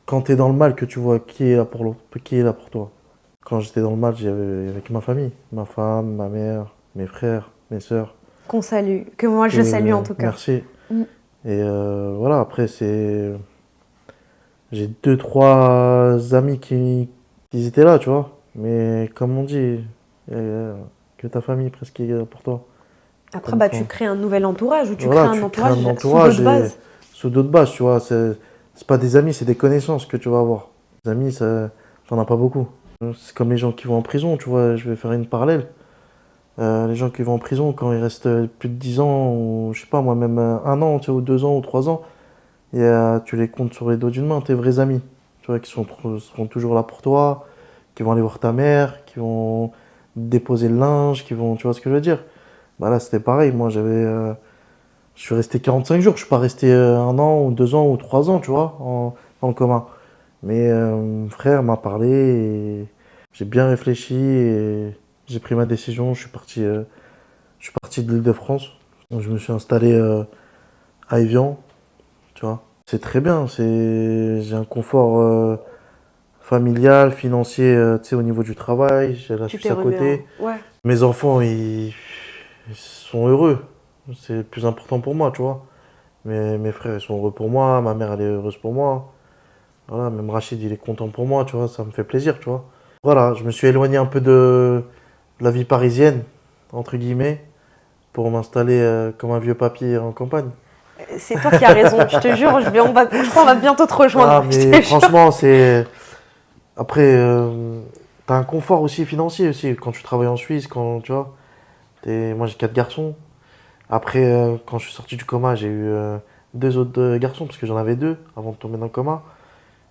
quand tu es dans le mal que tu vois qui est là pour toi. Quand j'étais dans le mal, j'avais avec ma famille, ma femme, ma mère, mes frères, mes sœurs. Qu'on salue, que moi je salue en tout cas. Merci. Mm. Et voilà, après, j'ai deux, trois amis qui étaient là, tu vois. Mais comme on dit, que ta famille presque est là pour toi. Après, bah, tu Comprends. crées un nouvel entourage ou tu crées Voilà, un tu crées entourage un sous entourage d'autres et bases. sous d'autres bases, tu vois. C'est pas des amis, c'est des connaissances que tu vas avoir. Des amis, t'en as pas beaucoup. C'est comme les gens qui vont en prison, tu vois. Je vais faire une parallèle. Les gens qui vont en prison, quand ils restent plus de 10 ans, ou je sais pas, moi, même un an, tu vois, ou 2 ans, ou 3 ans, et tu les comptes sur les doigts d'une main, tes vrais amis. Tu vois, seront toujours là pour toi, qui vont aller voir ta mère, qui vont déposer le linge, tu vois ce que je veux dire? Bah là, c'était pareil. Moi, je suis resté 45 jours. Je suis pas resté un an, ou 2 ans, ou 3 ans, tu vois, dans le coma. Mais mon frère m'a parlé et j'ai bien réfléchi et j'ai pris ma décision. Je suis parti de l'Île-de-France. Donc, je me suis installé à Évian, tu vois. C'est très bien. J'ai un confort familial, financier, tu sais, au niveau du travail. J'ai la Tu t'es Suisse à remis en... côté. Ouais. Mes enfants, ils sont heureux. C'est le plus important pour moi, tu vois. Mes frères, ils sont heureux pour moi. Ma mère, elle est heureuse pour moi. Voilà, même Rachid, il est content pour moi, tu vois. Ça me fait plaisir, tu vois. Voilà, je me suis éloigné un peu de la vie parisienne, entre guillemets, pour m'installer comme un vieux papy en campagne. C'est toi qui as raison, je te jure, je crois qu'on va bientôt te Ah, rejoindre. Je mais te jure. franchement, c'est. Après, t'as un confort aussi financier aussi, quand tu travailles en Suisse, quand tu vois. Moi, j'ai 4 garçons. Après, quand je suis sorti du coma, j'ai eu 2 autres garçons, parce que j'en avais 2 avant de tomber dans le coma.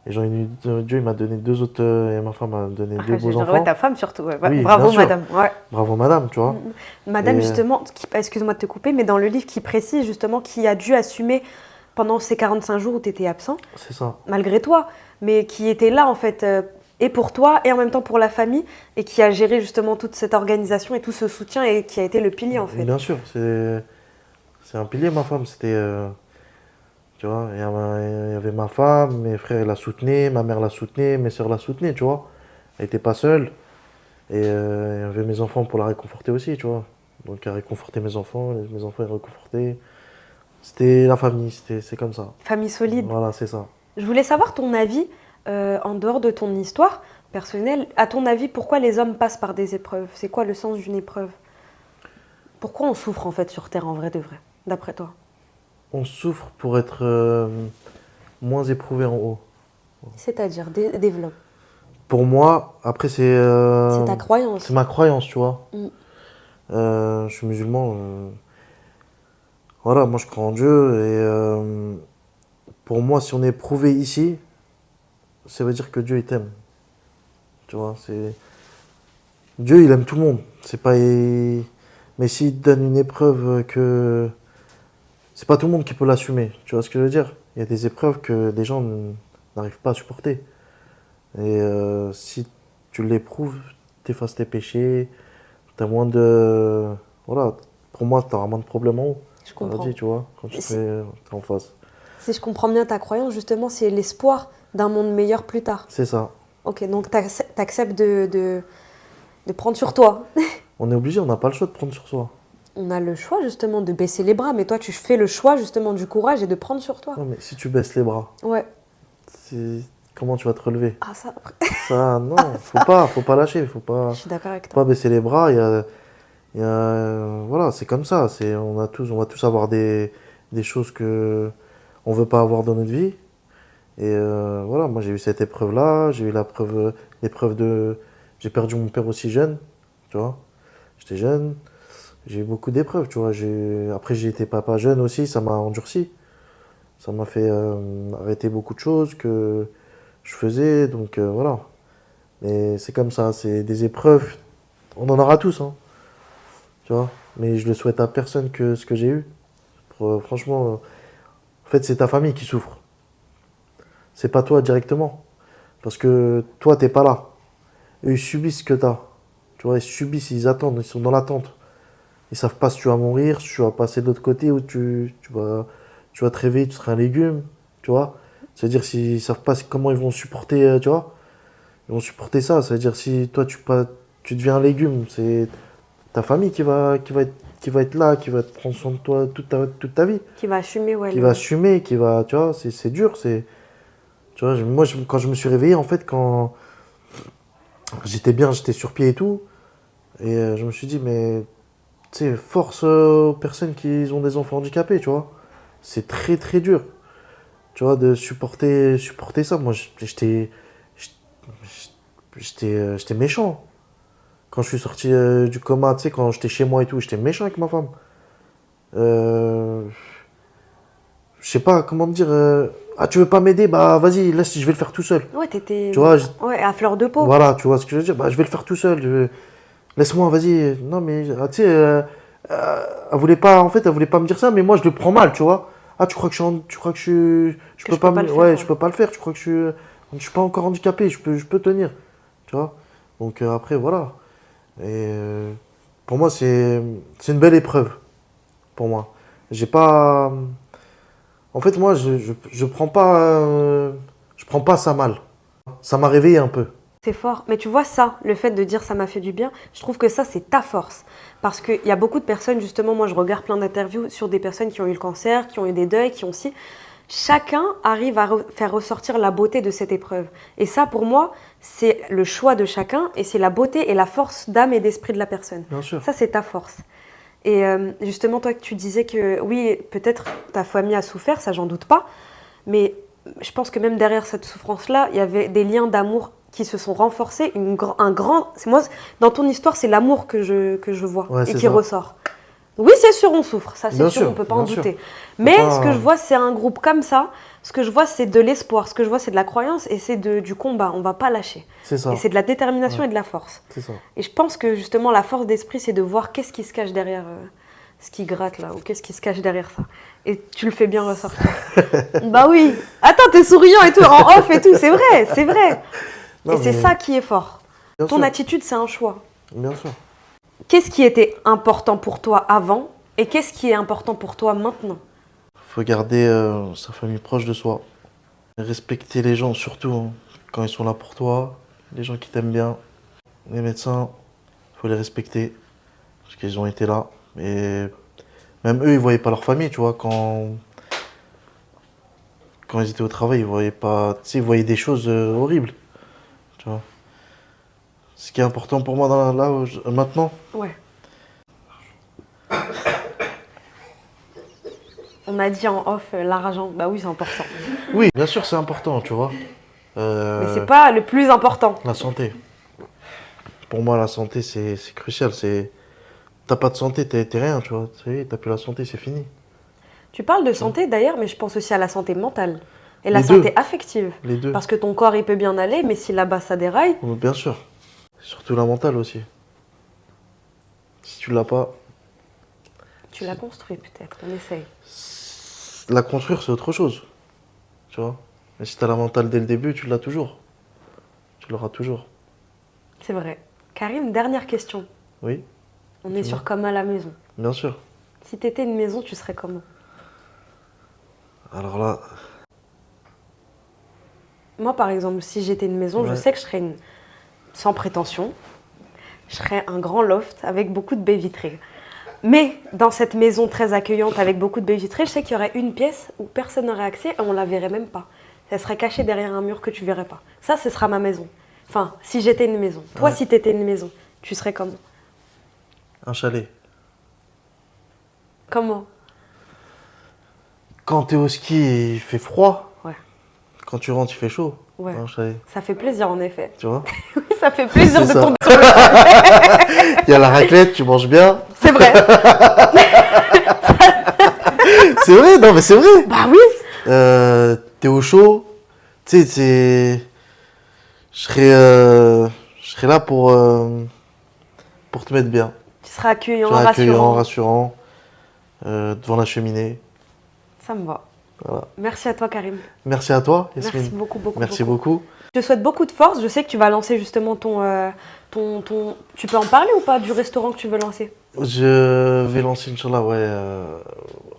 Et j'en ai eu, Dieu, il m'a donné 2 autres, et ma femme m'a donné deux Ah, beaux ouais, enfants. ta femme surtout. Ouais. Oui, bien Bravo, sûr. madame. Ouais. Bravo, madame, tu vois. Madame, Et justement, excuse-moi de te couper, mais dans le livre qui précise justement qui a dû assumer pendant ces 45 jours où tu étais absent, c'est ça. malgré toi, mais qui était là en fait, et pour toi, et en même temps pour la famille, et qui a géré justement toute cette organisation et tout ce soutien, et qui a été le pilier en fait. Bien sûr, c'est un pilier, ma femme. C'était. Tu vois, il y avait ma femme, mes frères la soutenaient, ma mère la soutenait, mes soeurs la soutenaient, tu vois. Elle n'était pas seule. Et il y avait mes enfants pour la réconforter aussi, tu vois. Donc elle réconfortait mes enfants ils réconfortaient. C'était la famille, c'est comme ça. Famille solide. Voilà, c'est ça. Je voulais savoir ton avis, en dehors de ton histoire personnelle, à ton avis, pourquoi les hommes passent par des épreuves? C'est quoi le sens d'une épreuve? Pourquoi on souffre en fait sur Terre en vrai de vrai, d'après toi? On souffre pour être moins éprouvé en haut. C'est-à-dire, développe. Pour moi, après C'est ta croyance. c'est ma croyance, tu vois. Mm. Je suis musulman. Voilà, moi je crois en Dieu et pour moi, si on est éprouvé ici, ça veut dire que Dieu il t'aime. Tu vois, c'est Dieu il aime tout le monde. C'est pas mais s'il te donne une épreuve que c'est pas tout le monde qui peut l'assumer. Tu vois ce que je veux dire? Il y a des épreuves que des gens n'arrivent pas à supporter. Et si tu l'éprouves, t'effaces tes péchés, t'as moins de voilà, pour moi, t'auras moins de problèmes en haut. Je comprends. Vas-y, tu vois, quand tu t'es en face. Si je comprends bien ta croyance, justement, c'est l'espoir d'un monde meilleur plus tard. C'est ça. Ok, donc t'acceptes de prendre sur toi. On est obligé, on n'a pas le choix de prendre sur soi. On a le choix justement de baisser les bras, mais toi tu fais le choix justement du courage et de prendre sur toi. Non, mais si tu baisses les bras, Ouais. comment tu vas te relever? Ah ça, après, Ça, non, faut pas lâcher, faut je suis d'accord avec pas toi. baisser les bras. Voilà, c'est comme ça. On va tous avoir des choses que on veut pas avoir dans notre vie. Et voilà, moi j'ai eu cette épreuve-là, j'ai eu l'épreuve j'ai perdu mon père aussi jeune, tu vois. J'étais jeune, j'ai eu beaucoup d'épreuves, tu vois. Après j'ai été papa jeune aussi, ça m'a endurci. Ça m'a fait arrêter beaucoup de choses que je faisais, donc voilà. Mais c'est comme ça, c'est des épreuves, on en aura tous, hein, tu vois. Mais je le souhaite à personne que ce que j'ai eu. Franchement, en fait, c'est ta famille qui souffre. C'est pas toi directement. Parce que toi, t'es pas là. Eux, ils subissent ce que t'as. Tu vois, ils subissent, ils attendent, ils sont dans l'attente. Ils savent pas si tu vas mourir, si tu vas passer de l'autre côté ou tu vas te réveiller, tu seras un légume, tu vois. C'est-à-dire s'ils savent pas comment ils vont supporter, tu vois. Ils vont supporter ça. C'est-à-dire si toi, tu deviens un légume, c'est ta famille qui va être là, qui va te prendre soin de toi toute ta vie. Qui va assumer, ouais. Qui va assumer, tu vois, c'est dur, tu vois, quand je me suis réveillé, en fait, quand j'étais bien, j'étais sur pied et tout, et je me suis dit, mais, tu sais, force aux personnes qui ont des enfants handicapés, tu vois. C'est très, très dur, tu vois, de supporter ça. Moi, j'étais méchant. Quand je suis sorti du coma, tu sais, quand j'étais chez moi et tout, j'étais méchant avec ma femme. Je sais pas comment te dire. Ah, tu veux pas m'aider? Bah, vas-y, laisse, je vais le faire tout seul. Ouais, t'étais Tu vois, ouais, à fleur de peau. voilà, tu vois ce que je veux dire? Bah, je vais le faire tout seul. Laisse-moi, vas-y. Non, mais, ah, tu sais, elle voulait pas, en fait, elle voulait pas me dire ça, mais moi, je le prends mal, tu vois. Ah, tu crois que je peux pas, le faire, ouais, ouais. je peux pas le faire. Tu crois que je suis pas encore handicapé, je peux tenir, tu vois. Donc, après, voilà. Et pour moi, c'est une belle épreuve, pour moi. J'ai pas. En fait, moi, je prends pas ça mal. Ça m'a réveillé un peu. C'est fort. Mais tu vois ça, le fait de dire ça m'a fait du bien, je trouve que ça, c'est ta force. Parce qu'il y a beaucoup de personnes, justement, moi je regarde plein d'interviews sur des personnes qui ont eu le cancer, qui ont eu des deuils, qui ont aussi. chacun arrive à faire ressortir la beauté de cette épreuve. Et ça, pour moi, c'est le choix de chacun et c'est la beauté et la force d'âme et d'esprit de la personne. Bien sûr. Ça, c'est ta force. Et justement, toi, tu disais que oui, peut-être ta famille a souffert, ça, j'en doute pas. Mais je pense que même derrière cette souffrance-là, il y avait des liens d'amour qui se sont renforcés. Moi, dans ton histoire, c'est l'amour que je vois Ouais, et c'est qui ça. ressort. Oui, c'est sûr, on souffre, ça c'est Bien sûr, sûr, on peut pas bien en sûr. douter. Mais pas- ce que je vois, c'est un groupe comme ça. Ce que je vois, c'est de l'espoir. Ce que je vois, c'est de la croyance et c'est du combat. On va pas lâcher. C'est ça. Et c'est de la détermination Ouais. et de la force. C'est ça. Et je pense que justement, la force d'esprit, c'est de voir qu'est-ce qui se cache derrière ce qui gratte là, ou qu'est-ce qui se cache derrière ça. Et tu le fais bien ressortir. Bah oui. Attends, t'es souriant et tout, en off et tout, c'est vrai, c'est vrai. Non, Et c'est mais- ça qui est fort. Bien Ton sûr. attitude, c'est un choix. Bien sûr. Qu'est-ce qui était important pour toi avant et qu'est-ce qui est important pour toi maintenant? Faut garder sa famille proche de soi. Respecter les gens, surtout hein, quand ils sont là pour toi. Les gens qui t'aiment bien. Les médecins, faut les respecter. Parce qu'ils ont été là. Et même eux, ils voyaient pas leur famille, tu vois. Quand ils étaient au travail, ils voyaient pas. Tu sais, ils voyaient des choses horribles. Tu vois. Ce qui est important pour moi maintenant, Ouais. On a dit en off l'argent. Bah oui, c'est important. oui, bien sûr, c'est important, tu vois. Mais c'est pas le plus important. La santé. Pour moi, la santé, c'est crucial. T'as pas de santé, t'es rien, tu vois. T'as plus la santé, c'est fini. Tu parles de santé d'ailleurs, mais je pense aussi à la santé mentale et la Les deux. santé affective. Les deux. Parce que ton corps, il peut bien aller, mais si là-bas ça déraille, Bien sûr. Surtout la mentale aussi. Si tu l'as pas, tu la construis peut-être. On essaye. la construire, c'est autre chose. Tu vois. Mais si t'as la mentale dès le début, tu l'as toujours. Tu l'auras toujours. C'est vrai. Karim, dernière question. Oui, On est Dis-moi. sur comme à la maison. bien sûr. Si t'étais une maison, tu serais comment? Alors là, Moi, par exemple, si j'étais une maison, je Ouais. sais que je serais sans prétention. Je serais un grand loft avec beaucoup de baies vitrées. Mais dans cette maison très accueillante avec beaucoup de baies vitrées, je sais qu'il y aurait une pièce où personne n'aurait accès et on la verrait même pas. Ça serait caché derrière un mur que tu verrais pas. Ça, ce sera ma maison. Enfin, si j'étais une maison. Toi, Ouais. si t'étais une maison, tu serais comment? un chalet. Comment? Quand t'es au ski et il fait froid, Ouais. quand tu rentres, il fait chaud. Ouais. Un chalet, Ça fait plaisir en effet. tu vois. Ça fait plaisir C'est de ça. tomber sur le... Il y a la raclette, tu manges bien. C'est vrai. C'est vrai, non mais c'est vrai. Bah oui. T'es au chaud. Tu sais, je serais là pour te mettre bien. Tu seras accueillant, Tu vois, accueillant, rassurant. rassurant, devant la cheminée. Ça me va. Voilà. Merci à toi, Karim. Merci à toi, Yasmine. Merci beaucoup, beaucoup. Merci beaucoup. beaucoup. Je te souhaite beaucoup de force. Je sais que tu vas lancer justement Tu peux en parler ou pas du restaurant que tu veux lancer? Je vais lancer, Inch'Allah, ouais.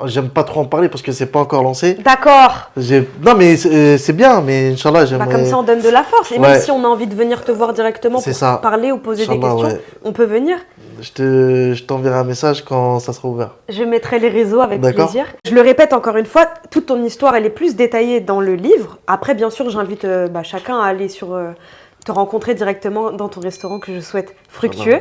J'aime pas trop en parler parce que c'est pas encore lancé. D'accord. Non, mais c'est bien, mais Inch'Allah, Bah, j'aimerais. comme ça, on donne de la force. Et Ouais. même si on a envie de venir te voir directement C'est pour ça. parler ou poser des Inch'Allah, questions, ouais. on peut venir. Je t'enverrai un message quand ça sera ouvert. Je mettrai les réseaux avec D'accord. plaisir. Je le répète encore une fois, toute ton histoire, elle est plus détaillée dans le livre. Après, bien sûr, j'invite chacun à aller te rencontrer directement dans ton restaurant que je souhaite fructueux.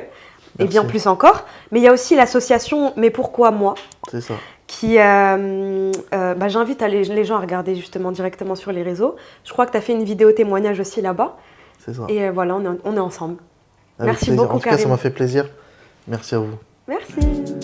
Et bien Merci. plus encore. Mais il y a aussi l'association Mais pourquoi moi C'est ça. qui j'invite les gens à regarder justement directement sur les réseaux. Je crois que tu as fait une vidéo témoignage aussi là-bas. C'est ça. Et voilà, on est ensemble. Avec Merci plaisir. beaucoup, En tout cas, ça Karim. m'a fait plaisir. Merci à vous. Merci.